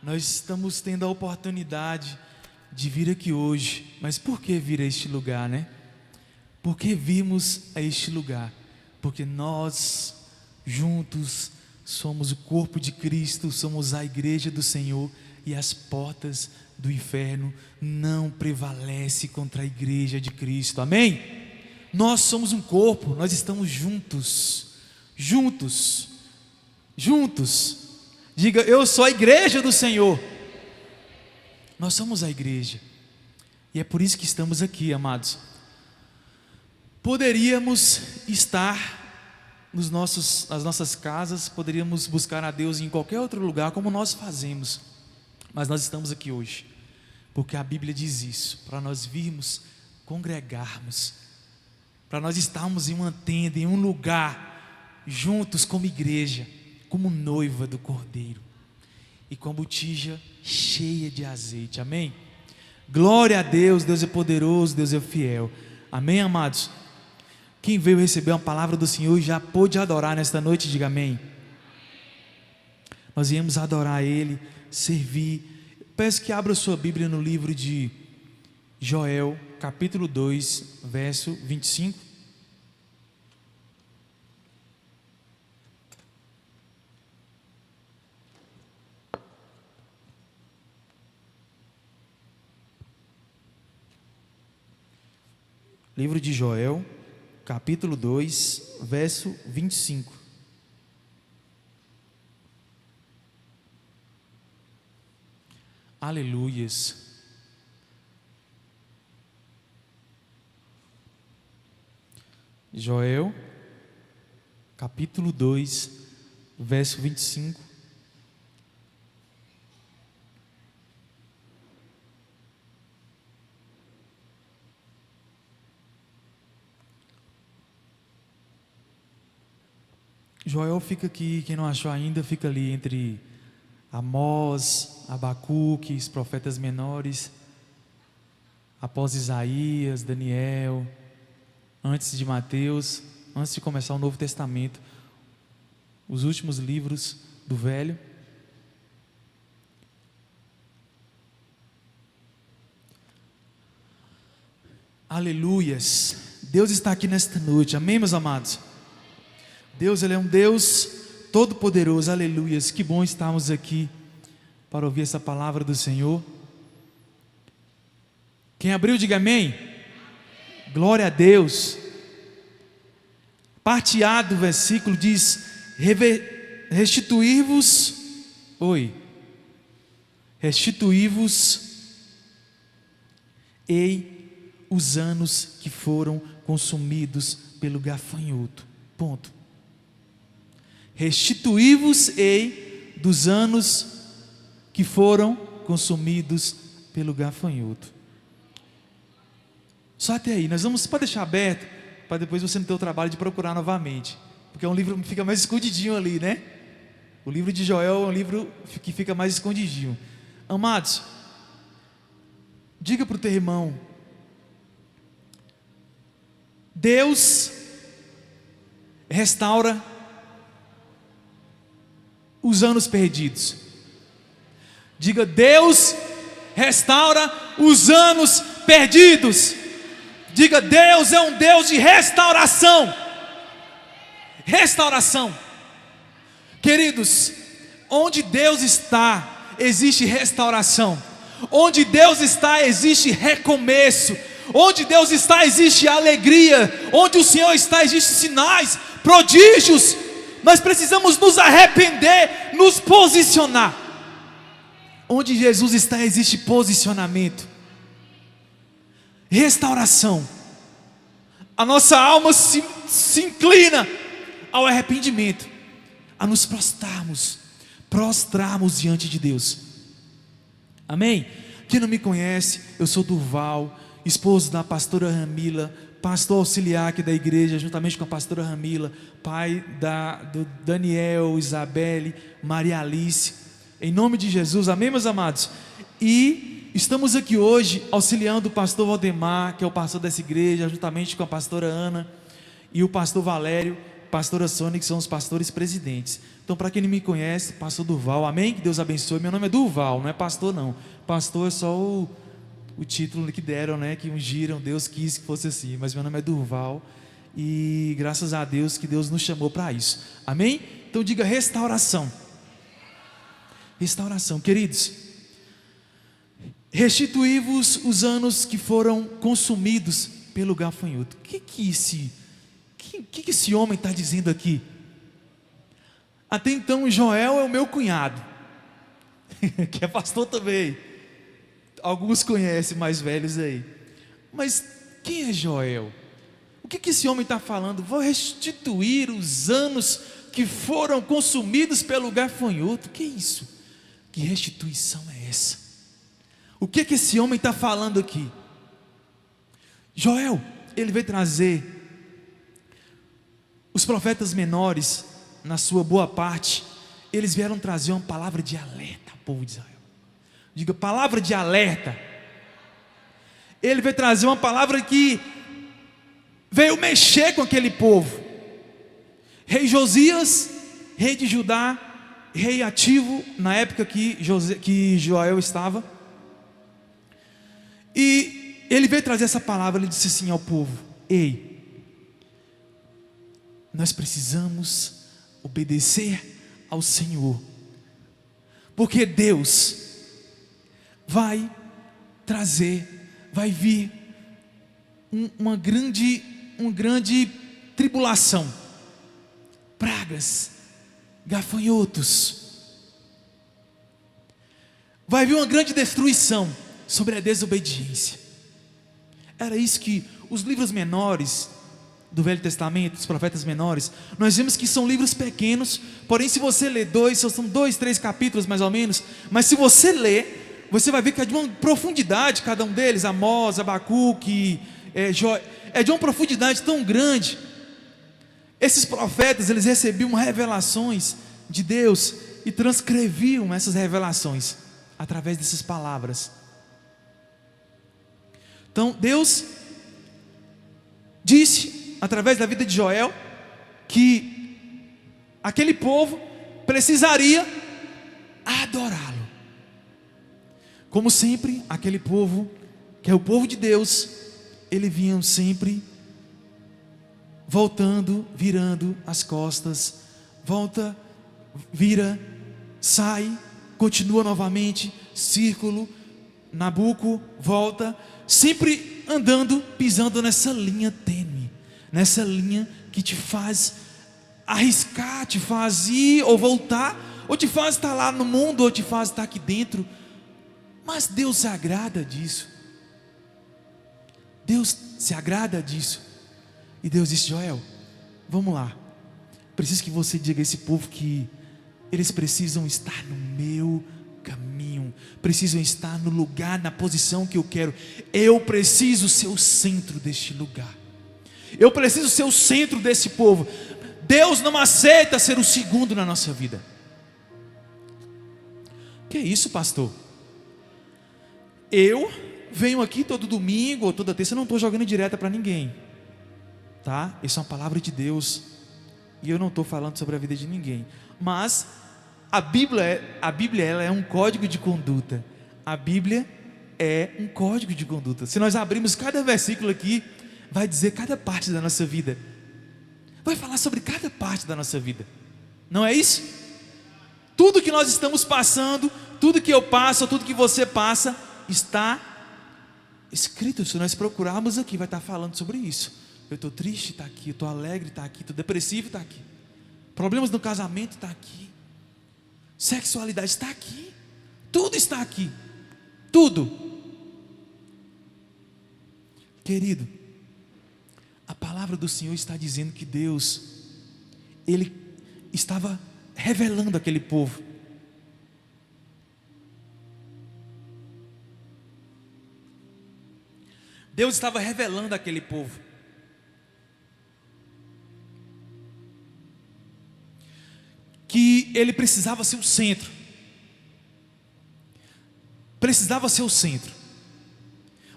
Nós estamos tendo a oportunidade de vir aqui hoje. Mas por que vir a este lugar, né? Por que vimos a este lugar? Porque nós, juntos, somos o corpo de Cristo, somos a igreja do Senhor, e as portas do inferno não prevalecem contra a igreja de Cristo. Amém? Nós somos um corpo, nós estamos juntos. Juntos. Diga, eu sou a igreja do Senhor. Nós somos a igreja. E é por isso que estamos aqui, amados. Poderíamos estar nas nossas casas, poderíamos buscar a Deus em qualquer outro lugar, como nós fazemos. Mas nós estamos aqui hoje, porque a Bíblia diz isso, para nós virmos, congregarmos, para nós estarmos em uma tenda, em um lugar, juntos como igreja, como noiva do Cordeiro, e com a botija cheia de azeite. Amém? Glória a Deus, Deus é poderoso, Deus é fiel. Amém, amados? Quem veio receber uma palavra do Senhor e já pôde adorar nesta noite, diga amém. Nós viemos adorar Ele, servir. Peço que abra sua Bíblia no livro de Joel, capítulo 2, verso 25. Livro de Joel, capítulo 2, verso 25. Aleluias. Joel, capítulo 2, verso 25. Joel fica aqui, quem não achou ainda, fica ali entre Amós, Abacuque, os profetas menores, após Isaías, Daniel, antes de Mateus, antes de começar o Novo Testamento, os últimos livros do Velho. Aleluias. Deus está aqui nesta noite, amém, meus amados? Deus, Ele é um Deus todo-poderoso, aleluias. Que bom estarmos aqui para ouvir essa palavra do Senhor. Quem abriu, diga amém. Glória a Deus. Parte A do versículo diz: restituir-vos, ei os anos que foram consumidos pelo gafanhoto. Ponto. Restituí-vos-ei dos anos que foram consumidos pelo gafanhoto. Só até aí, pode deixar aberto, para depois você não ter o trabalho de procurar novamente, porque é um livro que fica mais escondidinho ali, né? O livro de Joel é um livro que fica mais escondidinho. Amados, diga para o teu irmão: Deus restaura os anos perdidos. Diga: Deus restaura os anos perdidos. Diga: Deus é um Deus de restauração. Restauração. Queridos, onde Deus está, existe restauração. Onde Deus está, existe recomeço. Onde Deus está, existe alegria. Onde o Senhor está, existem sinais, prodígios. Nós precisamos nos arrepender, nos posicionar. Onde Jesus está, existe posicionamento, restauração. A nossa alma se inclina ao arrependimento, a nos prostrarmos diante de Deus. Amém? Quem não me conhece, eu sou Durval, esposo da pastora Ramila, pastor auxiliar aqui da igreja, juntamente com a pastora Ramila, pai do Daniel, Isabelle, Maria Alice, em nome de Jesus, amém, meus amados? E estamos aqui hoje auxiliando o pastor Valdemar, que é o pastor dessa igreja, juntamente com a pastora Ana e o pastor Valério, pastora Sônia, que são os pastores presidentes. Então, para quem não me conhece, pastor Durval, amém? Que Deus abençoe. Meu nome é Durval, não é pastor não. Pastor é só o título que deram, né? Que ungiram, Deus quis que fosse assim. Mas meu nome é Durval. E graças a Deus que Deus nos chamou para isso. Amém? Então diga restauração. Restauração, queridos. Restituí-vos os anos que foram consumidos pelo gafanhoto. O que esse homem está dizendo aqui? Até então Joel é o meu cunhado, que é pastor também. Alguns conhecem, mais velhos aí. Mas quem é Joel? O que esse homem está falando? Vou restituir os anos que foram consumidos pelo gafanhoto. Que isso? Que restituição é essa? O que esse homem está falando aqui? Joel, ele veio trazer os profetas menores, na sua boa parte, eles vieram trazer uma palavra de alerta ao povo de Israel. Diga, palavra de alerta. Ele veio trazer uma palavra que veio mexer com aquele povo. Rei Josias, rei de Judá, rei ativo na época que Joel estava. E ele veio trazer essa palavra. Ele disse assim ao povo: ei, nós precisamos obedecer ao Senhor, porque Deus vai trazer, vai vir uma grande tribulação, pragas, gafanhotos, vai vir uma grande destruição sobre a desobediência. Era isso que os livros menores do Velho Testamento, os profetas menores, nós vemos que são livros pequenos, porém se você ler são 2, 3 capítulos mais ou menos, mas se você ler, você vai ver que é de uma profundidade cada um deles. Amós, Abacuque, é de uma profundidade tão grande. Esses profetas, eles recebiam revelações de Deus e transcreviam essas revelações através dessas palavras. Então Deus disse através da vida de Joel que aquele povo precisaria adorá-lo. Como sempre, aquele povo, que é o povo de Deus, eles vinham sempre voltando, virando as costas, volta, vira, sai, continua novamente, círculo, Nabuco, volta, sempre andando, pisando nessa linha tênue, nessa linha que te faz arriscar, te faz ir ou voltar, ou te faz estar lá no mundo, ou te faz estar aqui dentro. Mas Deus se agrada disso. Deus se agrada disso. E Deus disse: Joel, vamos lá, preciso que você diga a esse povo que eles precisam estar no meu caminho, precisam estar no lugar, na posição que eu quero. Eu preciso ser o centro deste lugar, eu preciso ser o centro desse povo. Deus não aceita ser o segundo na nossa vida. Que é isso, pastor? Eu venho aqui todo domingo ou toda terça, eu não estou jogando direta para ninguém, tá? Isso é uma palavra de Deus e eu não estou falando sobre a vida de ninguém. Mas a Bíblia ela é um código de conduta. A Bíblia é um código de conduta. Se nós abrirmos cada versículo aqui, vai dizer cada parte da nossa vida, vai falar sobre cada parte da nossa vida. Não é isso? Tudo que nós estamos passando, tudo que eu passo, tudo que você passa, está escrito. Se nós procurarmos aqui, vai estar falando sobre isso. Eu estou triste, está aqui. Eu estou alegre, está aqui. Estou depressivo, está aqui. Problemas no casamento, está aqui. Sexualidade, está aqui. Tudo está aqui. Tudo. Querido, a palavra do Senhor está dizendo que Deus, Ele estava revelando aquele povo. Deus estava revelando aquele povo que ele precisava ser o centro, precisava ser o centro,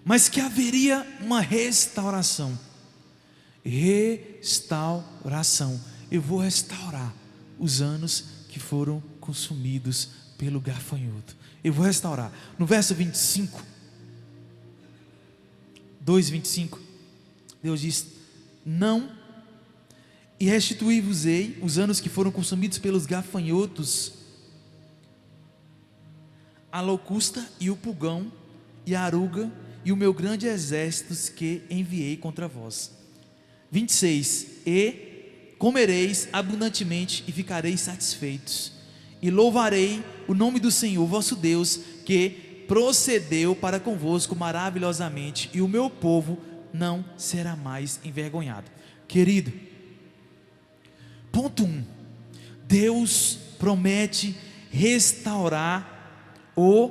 mas que haveria uma restauração. Restauração. eu vou restaurar os anos que foram consumidos pelo gafanhoto. Eu vou restaurar. No verso 25, 2:25, Deus diz: não, e restituir-vos-ei os anos que foram consumidos pelos gafanhotos, a locusta e o pulgão e a aruga e o meu grande exército que enviei contra vós. 26, e comereis abundantemente e ficareis satisfeitos, e louvarei o nome do Senhor vosso Deus, que procedeu para convosco maravilhosamente, e o meu povo não será mais envergonhado. Querido, ponto 1, Deus promete restaurar o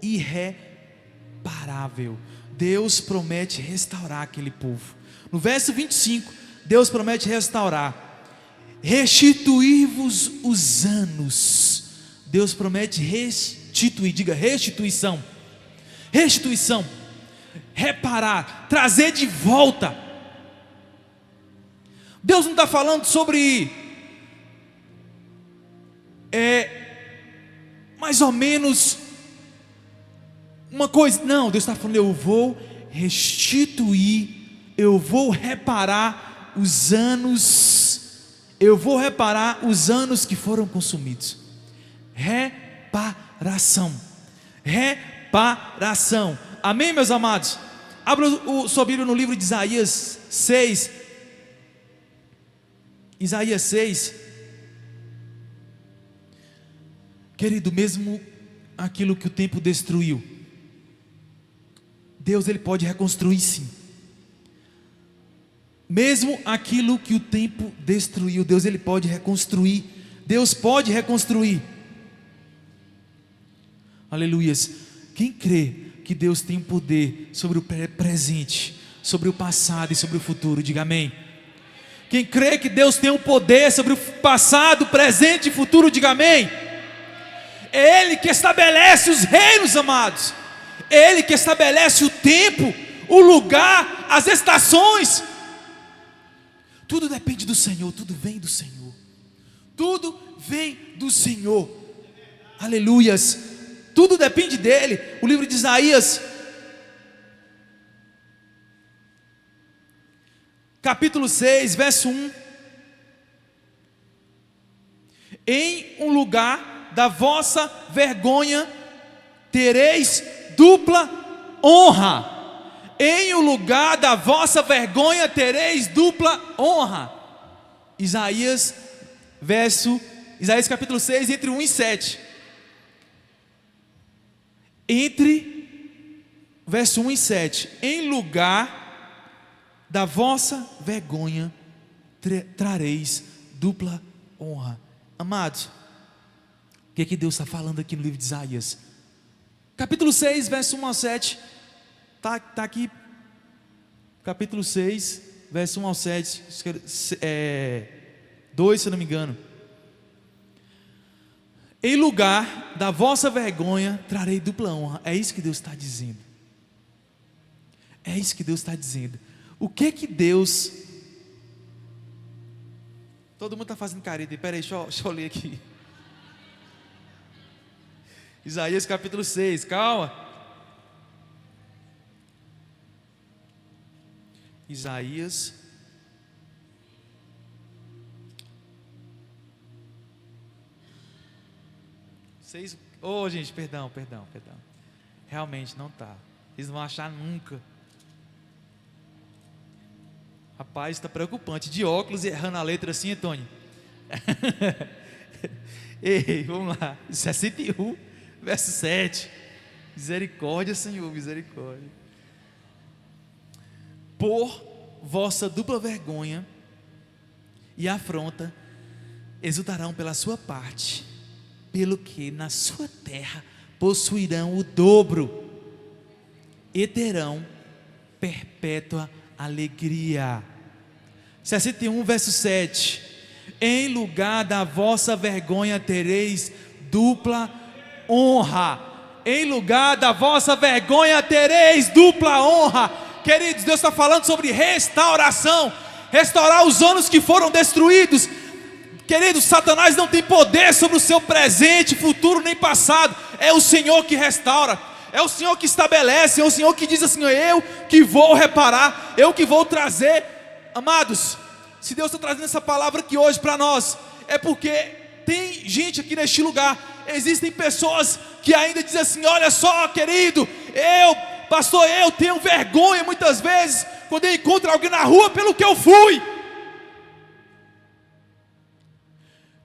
irreparável. Deus promete restaurar aquele povo. No verso 25, Deus promete restaurar, restituir-vos os anos. Deus promete restituir, diga restituição, restituição, reparar, trazer de volta. Deus não está falando sobre mais ou menos uma coisa, não, Deus está falando: eu vou restituir, eu vou reparar os anos, eu vou reparar os anos que foram consumidos. Reparação, reparação, amém, meus amados? Abra sua Bíblia no livro de Isaías 6, Isaías 6, querido, mesmo aquilo que o tempo destruiu, Deus ele pode reconstruir sim. Mesmo aquilo que o tempo destruiu, Deus ele pode reconstruir. Deus pode reconstruir. Aleluias. Quem crê que Deus tem poder sobre o presente, sobre o passado e sobre o futuro, diga amém. Quem crê que Deus tem o poder sobre o passado, presente e futuro, diga amém. É Ele que estabelece os reinos, amados. É Ele que estabelece o tempo, o lugar, as estações. Tudo depende do Senhor, tudo vem do Senhor. Tudo vem do Senhor. Aleluias. Tudo depende dEle. O livro de Isaías, capítulo 6, verso 1. Em um lugar da vossa vergonha tereis dupla honra. Em um lugar da vossa vergonha tereis dupla honra. Isaías capítulo 6, entre 1 e 7. Entre verso 1 e 7. Em lugar da vossa vergonha trareis dupla honra. Amados, o que Deus está falando aqui no livro de Isaías? Capítulo 6, verso 1 a 7. Está aqui, capítulo 6, verso 1 ao 7, 2 se eu não me engano. Em lugar da vossa vergonha trarei dupla honra. É isso que Deus está dizendo. É isso que Deus está dizendo. O que Deus... Todo mundo está fazendo careta. Espera aí, deixa eu ler aqui. Isaías capítulo 6, calma. Isaías seis. Oh, gente, perdão. Realmente não está. Eles não vão achar nunca. Rapaz, está preocupante. De óculos e errando a letra assim, Antônio. Ei, vamos lá. 61, verso 7. Misericórdia, Senhor, misericórdia. Por vossa dupla vergonha e afronta exultarão pela sua parte, pelo que na sua terra possuirão o dobro e terão perpétua alegria. 61, verso 7. Em lugar da vossa vergonha tereis dupla honra. Em lugar da vossa vergonha tereis dupla honra. Queridos, Deus está falando sobre restauração. Restaurar os anos que foram destruídos. Querido, Satanás não tem poder sobre o seu presente, futuro nem passado. É o Senhor que restaura, é o Senhor que estabelece, é o Senhor que diz assim: eu que vou reparar, eu que vou trazer. Amados, se Deus está trazendo essa palavra aqui hoje para nós, é porque tem gente aqui neste lugar, existem pessoas que ainda dizem assim: olha só, querido, pastor, eu tenho vergonha muitas vezes quando eu encontro alguém na rua pelo que eu fui,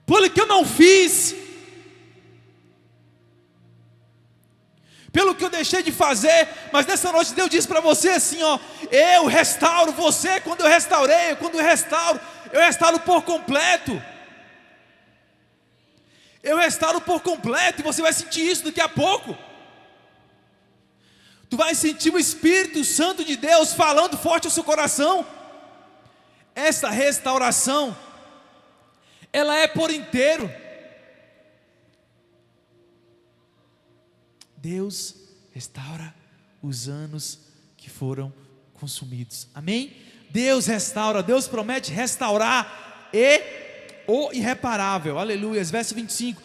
pelo que eu não fiz, pelo que eu deixei de fazer. Mas nessa noite Deus diz para você assim: ó, eu restauro você. Quando eu restauro por completo. Eu restauro por completo, e você vai sentir isso daqui a pouco. Tu vai sentir o Espírito Santo de Deus falando forte ao seu coração. Essa restauração, ela é por inteiro. Deus restaura os anos que foram consumidos. Amém? Deus restaura, Deus promete restaurar o irreparável. Aleluia. Verso 25.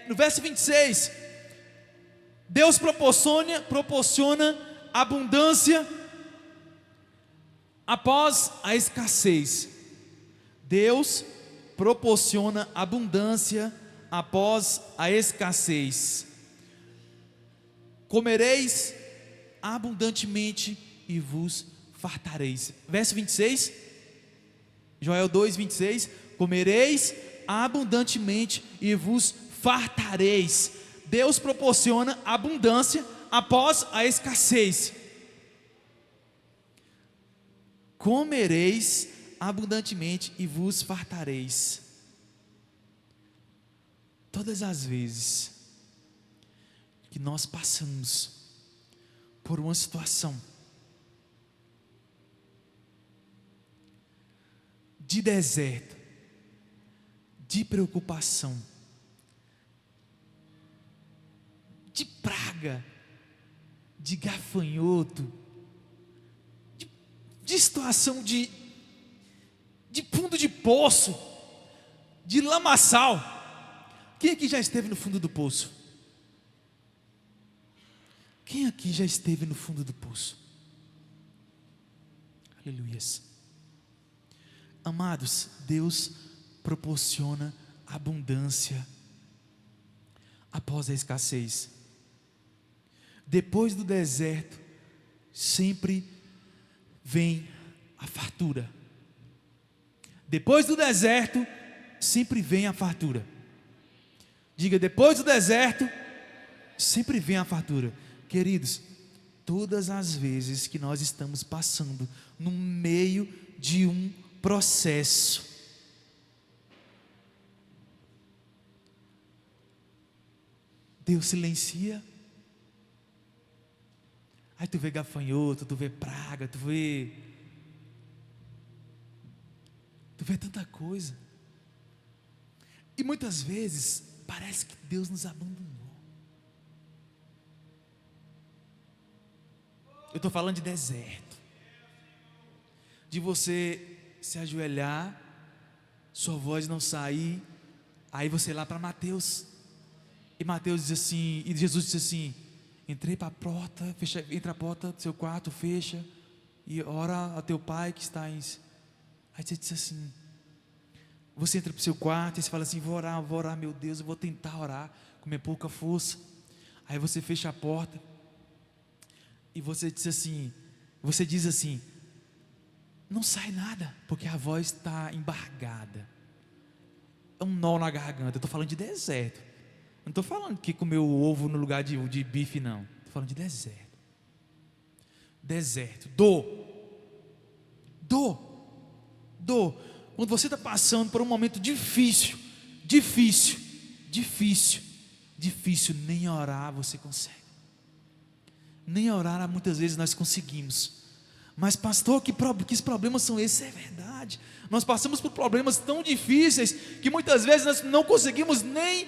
No verso 26, Deus proporciona abundância após a escassez. Deus proporciona abundância após a escassez. Comereis abundantemente e vos fartareis. Verso 26, Joel 2, 26. Comereis abundantemente e vos fartareis. Deus proporciona abundância após a escassez. Comereis abundantemente e vos fartareis. Todas as vezes que nós passamos por uma situação de deserto, de preocupação, de praga, de gafanhoto, de situação de fundo de poço, de lamaçal. Quem aqui já esteve no fundo do poço? Quem aqui já esteve no fundo do poço? Aleluias. Amados, Deus proporciona abundância após a escassez. Depois do deserto, sempre vem a fartura. Depois do deserto, sempre vem a fartura. Diga: depois do deserto, sempre vem a fartura. Queridos, todas as vezes que nós estamos passando no meio de um processo, Deus silencia. Aí tu vê gafanhoto, tu vê praga, tu vê tanta coisa. E muitas vezes parece que Deus nos abandonou. Eu estou falando de deserto, de você se ajoelhar, sua voz não sair. Aí você lá para Mateus, e Mateus diz assim, e Jesus disse assim: entrei para a porta, entra a porta do seu quarto, fecha e ora a teu pai que está em... Aí você diz assim, você entra para o seu quarto e você fala assim: vou orar, meu Deus, eu vou tentar orar com minha pouca força. Aí você fecha a porta e você diz assim, não sai nada, porque a voz está embargada, é um nó na garganta. Eu estou falando de deserto, não estou falando que comeu ovo no lugar de bife, não. Estou falando de deserto. Deserto, dor. Quando você está passando por um momento difícil, nem orar você consegue. Nem orar muitas vezes nós conseguimos. Mas pastor, que problemas são esses? É verdade. Nós passamos por problemas tão difíceis que muitas vezes nós não conseguimos nem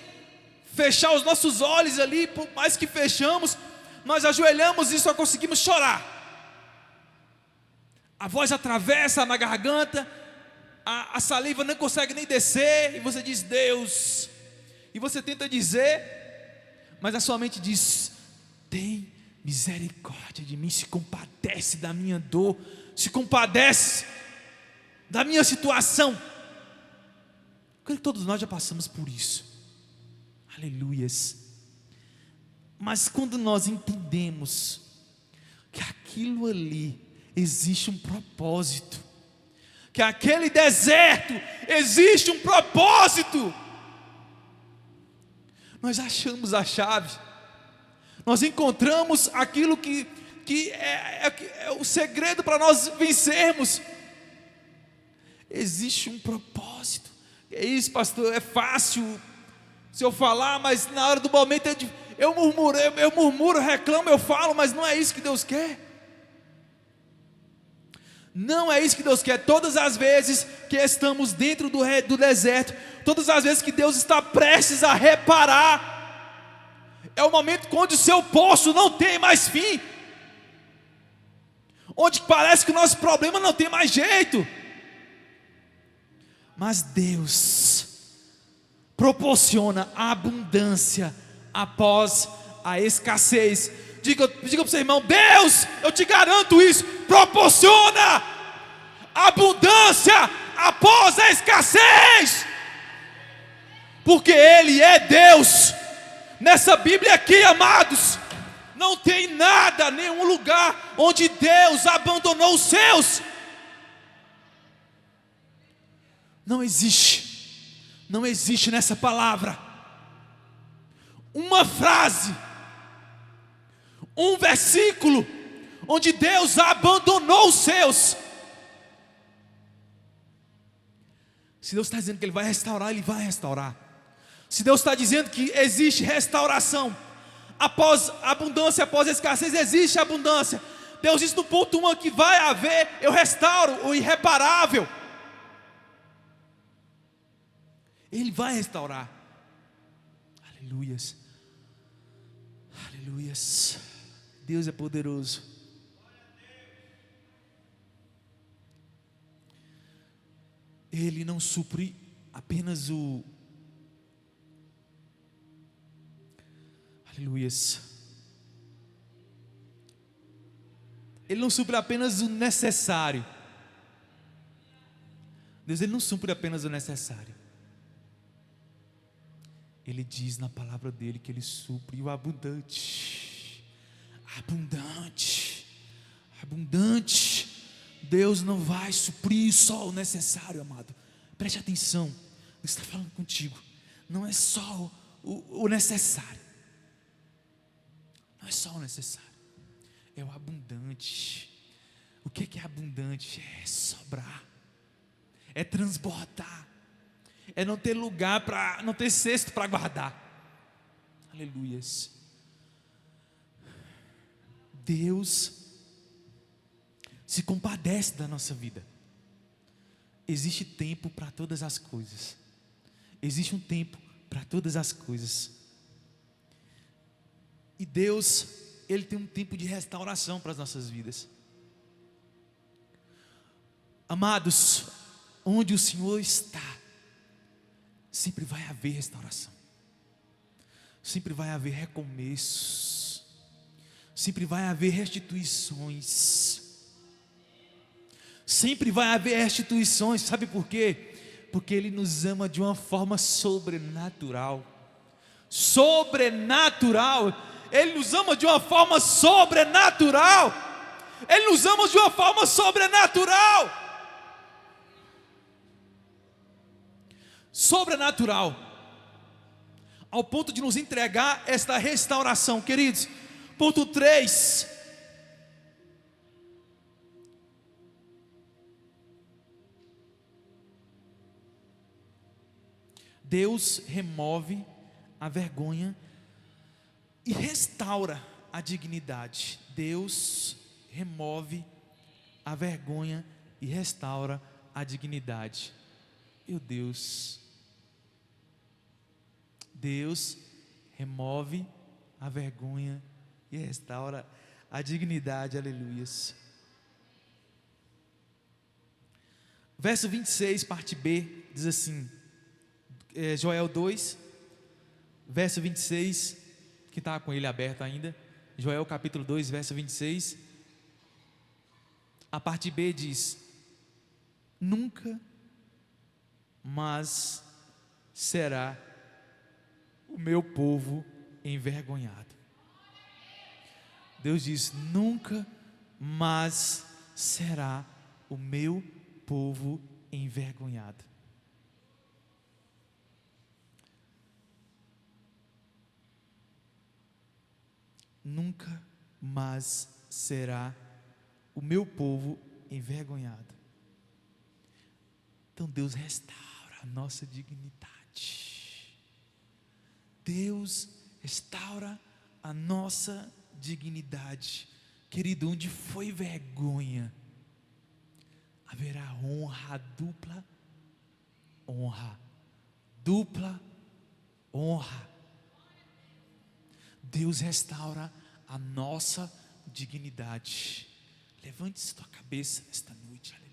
fechar os nossos olhos ali. Por mais que fechamos, nós ajoelhamos e só conseguimos chorar. A voz atravessa na garganta, a saliva não consegue nem descer, e você diz: Deus, e você tenta dizer, mas a sua mente diz: tem misericórdia de mim, se compadece da minha dor, se compadece da minha situação. Eu creio que todos nós já passamos por isso, aleluias. Mas quando nós entendemos que aquilo ali existe um propósito, que aquele deserto existe um propósito, nós achamos a chave, nós encontramos aquilo que é o segredo para nós vencermos. Existe um propósito. É isso, pastor, é fácil se eu falar, mas na hora do momento eu murmuro, reclamo, eu falo, mas não é isso que Deus quer. Não é isso que Deus quer. Todas as vezes que estamos dentro do deserto, todas as vezes que Deus está prestes a reparar, é o momento onde o seu poço não tem mais fim, onde parece que o nosso problema não tem mais jeito. Mas Deus proporciona a abundância após a escassez. Diga para o seu irmão: Deus, eu te garanto isso, proporciona abundância após a escassez, porque Ele é Deus. Nessa Bíblia aqui, amados, não tem nada, nenhum lugar onde Deus abandonou os seus. Não existe nessa palavra uma frase, um versículo onde Deus abandonou os seus. Se Deus está dizendo que Ele vai restaurar, Ele vai restaurar. Se Deus está dizendo que existe restauração após abundância, após escassez, existe abundância. Deus diz no ponto 1 que vai haver, eu restauro o irreparável. Ele vai restaurar. Aleluias. Aleluias. Deus é poderoso. Ele não supre apenas o... Aleluias. Ele não supre apenas o necessário. Deus, Ele não supre apenas o necessário. Ele diz na palavra dele que Ele supre o abundante. Abundante. Abundante. Deus não vai suprir só o necessário, amado. Preste atenção. Ele está falando contigo. Não é só o necessário. Não é só o necessário. É o abundante. O que é abundante? É sobrar. É transbordar. É não ter lugar para, não ter cesto para guardar. Aleluias. Deus se compadece da nossa vida. Existe tempo para todas as coisas. Existe um tempo para todas as coisas. E Deus, Ele tem um tempo de restauração para as nossas vidas. Amados, onde o Senhor está, sempre vai haver restauração. Sempre vai haver recomeços. Sempre vai haver restituições. Sempre vai haver restituições. Sabe por quê? Porque Ele nos ama de uma forma sobrenatural. Sobrenatural. Ele nos ama de uma forma sobrenatural. Ele nos ama de uma forma sobrenatural. Sobrenatural. Ao ponto de nos entregar esta restauração, queridos. Ponto 3. Deus remove a vergonha e restaura a dignidade. Deus remove a vergonha e restaura a dignidade. Meu Deus. Deus remove a vergonha e restaura a dignidade. Aleluias. Verso 26, parte B, diz assim, Joel 2, verso 26, que está com ele aberto ainda, Joel capítulo 2, verso 26, a parte B diz: nunca mais será o meu povo envergonhado. Deus diz: nunca mais será o meu povo envergonhado. Nunca mais será o meu povo envergonhado. Então Deus restaura a nossa dignidade. Deus restaura a nossa dignidade. Querido, onde foi vergonha, haverá honra, dupla honra. Dupla honra. Deus restaura a nossa dignidade. Levante-se tua cabeça nesta noite, aleluia.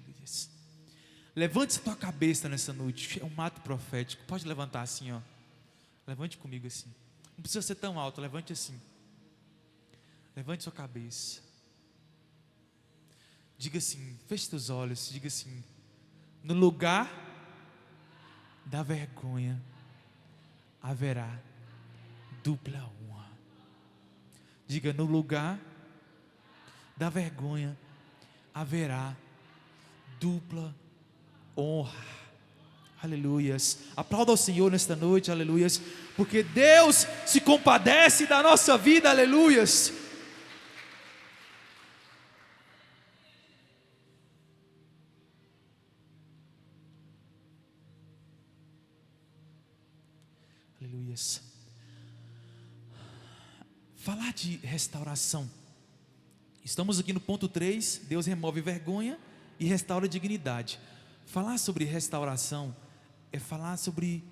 Levante-se tua cabeça nessa noite. É um ato profético. Pode levantar assim, ó. Levante comigo assim. Não precisa ser tão alto, levante assim. Levante sua cabeça. Diga assim, feche teus olhos, diga assim: no lugar da vergonha haverá dupla honra. Diga: no lugar da vergonha haverá dupla honra. Aleluias. Aplauda ao Senhor nesta noite, aleluias, porque Deus se compadece da nossa vida, aleluias. Aleluias. Falar de restauração. Estamos aqui no ponto 3, Deus remove vergonha e restaura a dignidade. Falar sobre restauração é falar sobre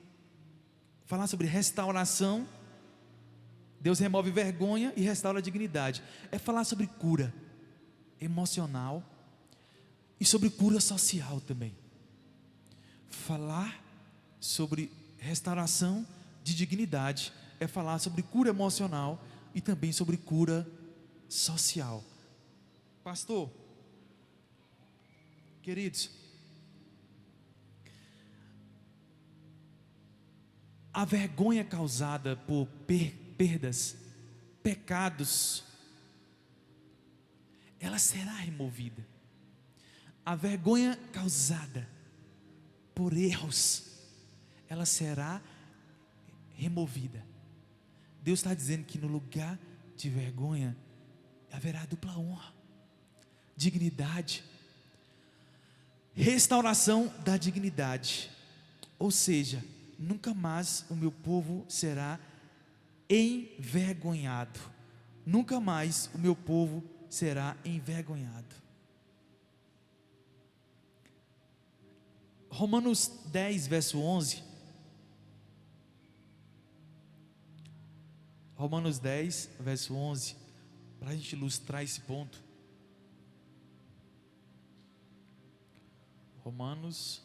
restauração. Deus remove vergonha e restaura a dignidade. É falar sobre cura emocional e sobre cura social também. Falar sobre restauração de dignidade é falar sobre cura emocional e também sobre cura social. Pastor, queridos, a vergonha causada por perdas, pecados, ela será removida. A vergonha causada por erros, ela será removida. Deus está dizendo que no lugar de vergonha haverá dupla honra, dignidade, restauração da dignidade. Ou seja, nunca mais o meu povo será envergonhado. Nunca mais o meu povo será envergonhado. Romanos 10, verso 11. Romanos 10, verso 11. Para a gente ilustrar esse ponto. Romanos.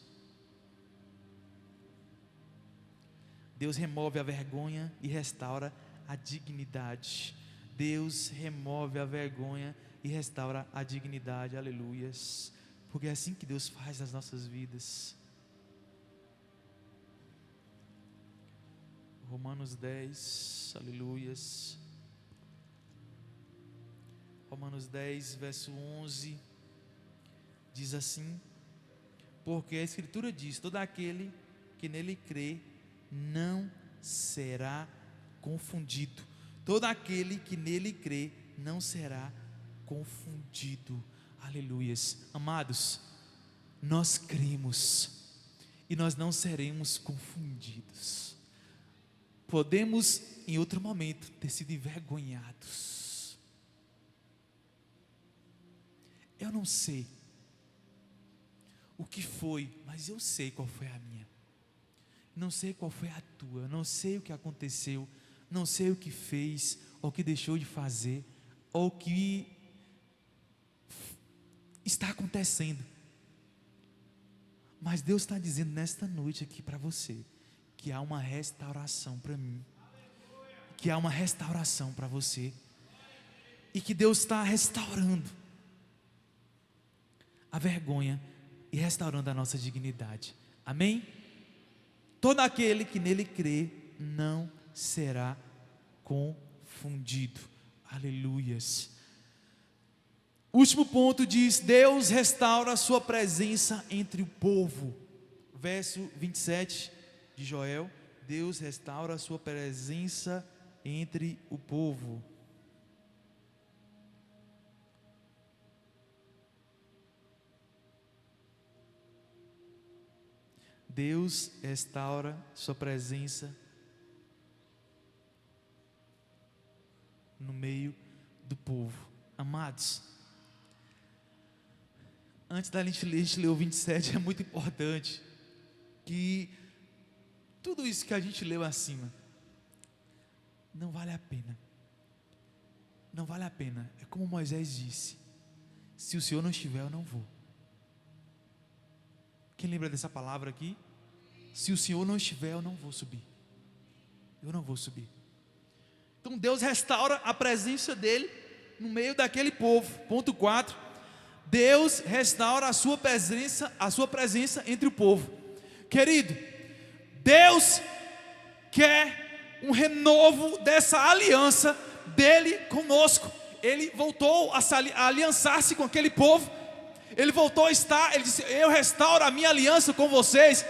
Deus remove a vergonha e restaura a dignidade. Deus remove a vergonha e restaura a dignidade. Aleluias. Porque é assim que Deus faz nas nossas vidas. Romanos 10, aleluias. Romanos 10, verso 11, diz assim: porque a Escritura diz: todo aquele que nele crê não será confundido. Todo aquele que nele crê não será confundido. Aleluias. Amados, nós cremos e nós não seremos confundidos. Podemos em outro momento ter sido envergonhados. Eu não sei o que foi, mas eu sei qual foi a minha. Não sei qual foi a tua, não sei o que aconteceu, não sei o que fez, ou o que deixou de fazer, ou o que está acontecendo. Mas Deus está dizendo nesta noite aqui para você, que há uma restauração para mim, que há uma restauração para você, e que Deus está restaurando a vergonha e restaurando a nossa dignidade. Amém? Todo aquele que nele crê não será confundido. Aleluias. Último ponto diz: Deus restaura a sua presença entre o povo. Verso 27 de Joel: Deus restaura a sua presença entre o povo. Deus restaura sua presença no meio do povo. Amados, antes da gente ler o 27, é muito importante que tudo isso que a gente leu acima não vale a pena. Não vale a pena. É como Moisés disse: se o Senhor não estiver, eu não vou. Quem lembra dessa palavra aqui? Se o Senhor não estiver, eu não vou subir. Eu não vou subir. Então Deus restaura a presença dele no meio daquele povo. Ponto 4. Deus restaura a sua presença entre o povo. Querido, Deus quer um renovo dessa aliança dele conosco. Ele voltou a aliançar-se com aquele povo. Ele voltou a estar, ele disse: eu restauro a minha aliança com vocês.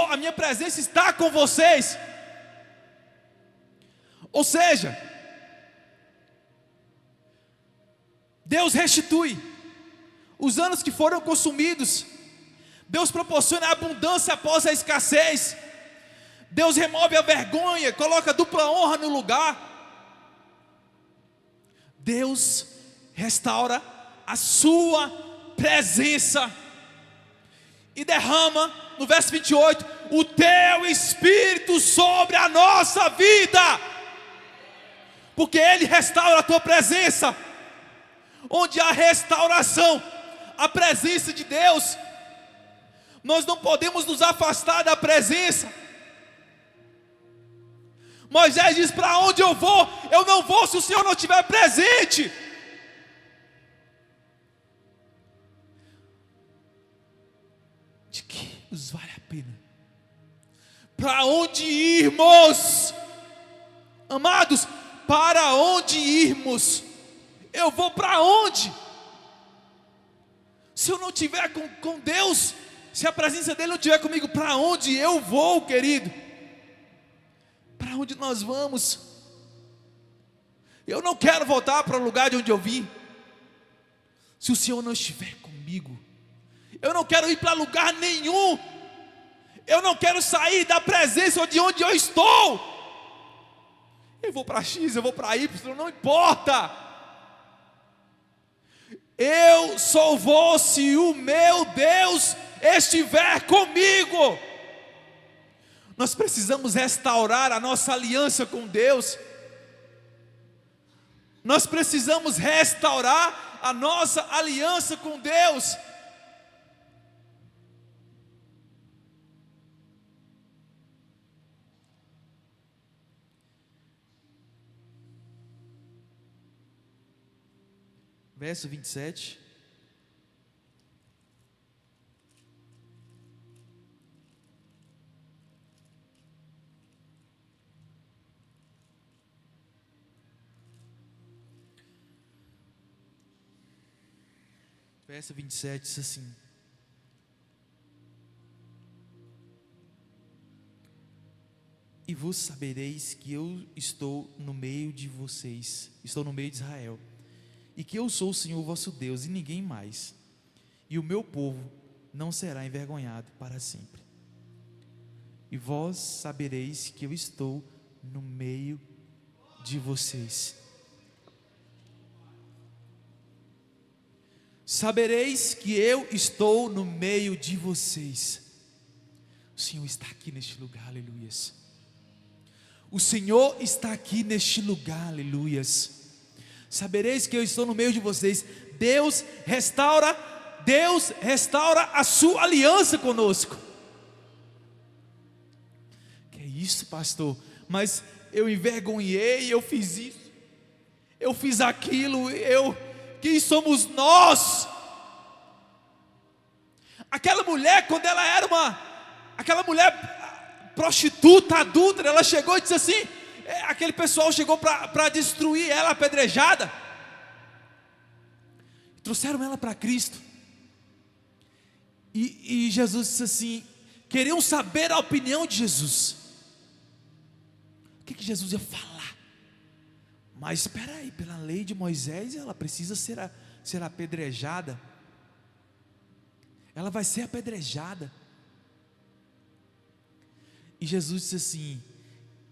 A minha presença está com vocês. Ou seja, Deus restitui os anos que foram consumidos. Deus proporciona a abundância após a escassez. Deus remove a vergonha, coloca dupla honra no lugar. Deus restaura a sua presença e derrama, no verso 28, o teu Espírito sobre a nossa vida, porque Ele restaura a tua presença. Onde há restauração, a presença de Deus, nós não podemos nos afastar da presença. Moisés diz: para onde eu vou? Eu não vou se o Senhor não estiver presente. De que nos vale a pena? Para onde irmos? Amados, para onde irmos? Eu vou para onde? Se eu não estiver com Deus, se a presença dele não estiver comigo, para onde eu vou, querido? Para onde nós vamos? Eu não quero voltar para o lugar de onde eu vim, se o Senhor não estiver comigo. Eu não quero ir para lugar nenhum. Eu não quero sair da presença de onde eu estou. Eu vou para X, eu vou para Y, não importa. Eu só vou se o meu Deus estiver comigo. Nós precisamos restaurar a nossa aliança com Deus. Nós precisamos restaurar a nossa aliança com Deus. Verso 27. Verso 27 diz assim: e vos sabereis que eu estou no meio de vocês, estou no meio de Israel, e que eu sou o Senhor vosso Deus, e ninguém mais, e o meu povo não será envergonhado para sempre. E vós sabereis que eu estou no meio de vocês. Sabereis que eu estou no meio de vocês. O Senhor está aqui neste lugar, aleluias. O Senhor está aqui neste lugar, aleluias. Sabereis que eu estou no meio de vocês. Deus restaura Deus restaura a sua aliança conosco. Que é isso, pastor? Mas eu envergonhei, eu fiz isso, eu fiz aquilo, quem somos nós? Aquela mulher, quando ela era aquela mulher prostituta, adúltera, ela chegou e disse assim, aquele pessoal chegou para destruir ela, apedrejada, trouxeram ela para Cristo, e Jesus disse assim, queriam saber a opinião de Jesus, o que Jesus ia falar, mas espera aí, pela lei de Moisés, ela precisa ser apedrejada, ela vai ser apedrejada, e Jesus disse assim,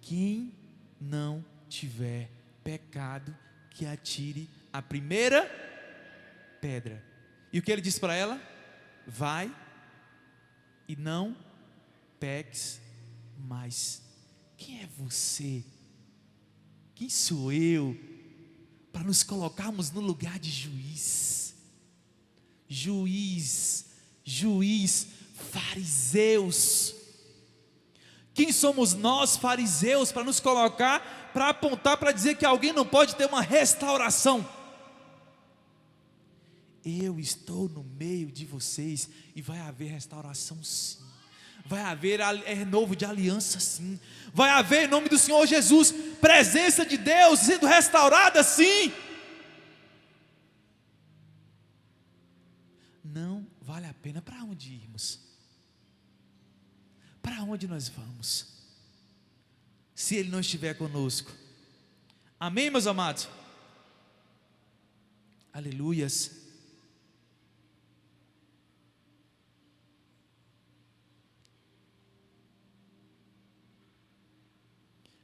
quem não tiver pecado, que atire a primeira pedra, e o que ele disse para ela? Vai e não peques mais. Quem é você? Quem sou eu para nos colocarmos no lugar de juiz? Juiz, fariseus. Quem somos nós, fariseus, para nos colocar, para apontar, para dizer que alguém não pode ter uma restauração? Eu estou no meio de vocês e vai haver restauração sim, vai haver renovo de aliança sim, vai haver em nome do Senhor Jesus, presença de Deus sendo restaurada sim. Não vale a pena. Para onde irmos? Para onde nós vamos? Se Ele não estiver conosco. Amém, meus amados? Aleluias.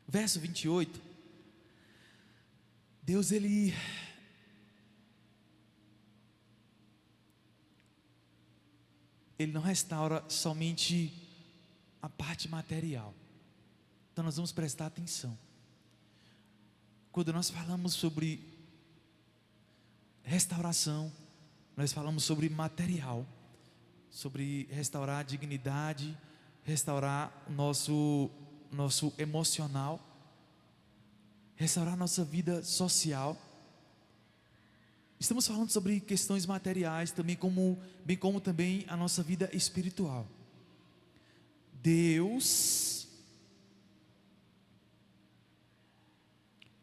Verso 28, Deus Ele não restaura somente a parte material, então nós vamos prestar atenção, quando nós falamos sobre restauração, nós falamos sobre material, sobre restaurar a dignidade, restaurar o nosso emocional, restaurar nossa vida social. Estamos falando sobre questões materiais também, bem como também a nossa vida espiritual. Deus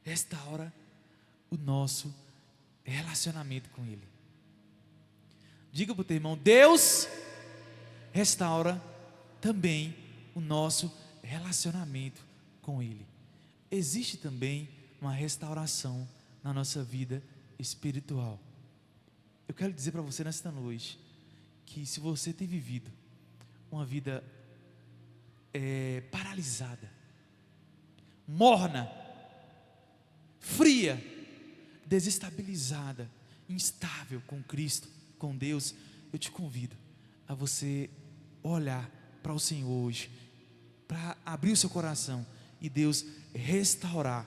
restaura o nosso relacionamento com Ele. Diga para o teu irmão, Deus restaura também o nosso relacionamento com Ele. Existe também uma restauração na nossa vida espiritual. Eu quero dizer para você nesta noite, que se você tem vivido uma vida paralisada, morna, fria, desestabilizada, instável com Cristo, com Deus, eu te convido a você olhar para o Senhor hoje, para abrir o seu coração e Deus restaurar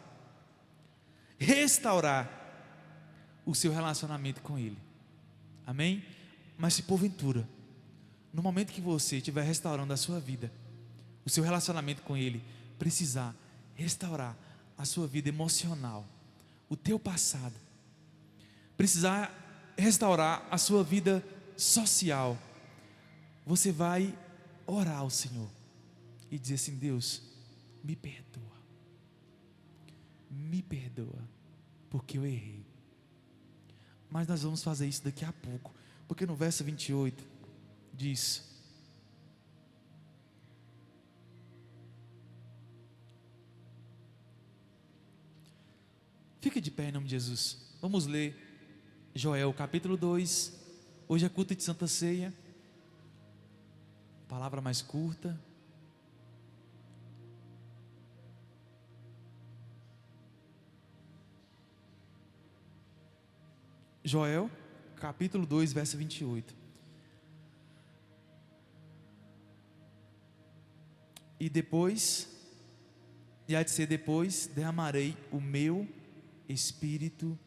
o seu relacionamento com Ele. Amém? Mas se porventura, no momento que você estiver restaurando a sua vida, o seu relacionamento com Ele, precisar restaurar a sua vida emocional, o teu passado, precisar restaurar a sua vida social, você vai orar ao Senhor e dizer assim: Deus, me perdoa, porque eu errei. Mas nós vamos fazer isso daqui a pouco, porque no verso 28 diz: fique de pé em nome de Jesus. Vamos ler Joel capítulo 2. Hoje é culto de Santa Ceia, palavra mais curta. Joel capítulo 2, verso 28. E há de ser depois, derramarei o meu Espírito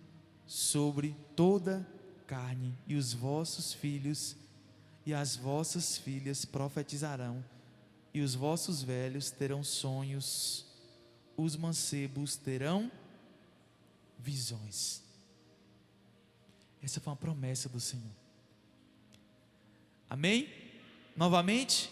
sobre toda carne, e os vossos filhos e as vossas filhas profetizarão, e os vossos velhos terão sonhos, os mancebos terão visões. Essa foi uma promessa do Senhor. Amém? Novamente.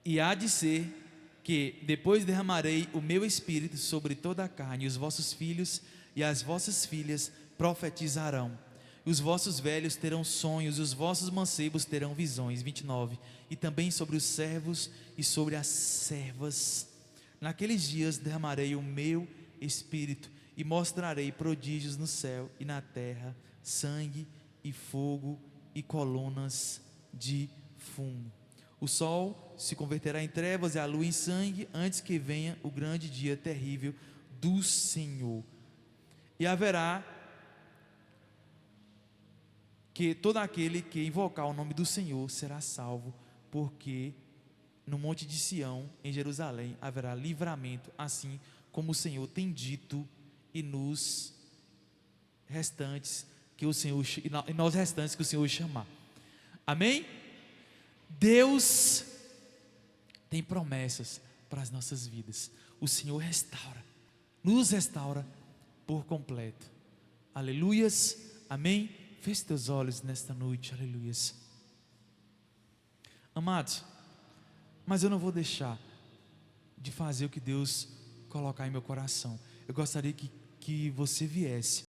E há de ser que depois derramarei o meu espírito sobre toda a carne, e os vossos filhos e as vossas filhas profetizarão, e os vossos velhos terão sonhos, e os vossos mancebos terão visões. 29. E também sobre os servos e sobre as servas, naqueles dias derramarei o meu espírito, e mostrarei prodígios no céu e na terra, sangue e fogo e colunas de fumo. O sol se converterá em trevas e a lua em sangue, antes que venha o grande dia terrível do Senhor. E haverá que todo aquele que invocar o nome do Senhor será salvo, porque no monte de Sião, em Jerusalém, haverá livramento, assim como o Senhor tem dito, e nos restantes que o Senhor, e nós restantes que o Senhor chamar. Amém? Deus tem promessas para as nossas vidas. O Senhor restaura, nos restaura por completo. Aleluias, amém? Feche teus olhos nesta noite, aleluias. Amados, mas eu não vou deixar de fazer o que Deus colocar em meu coração. Eu gostaria que você viesse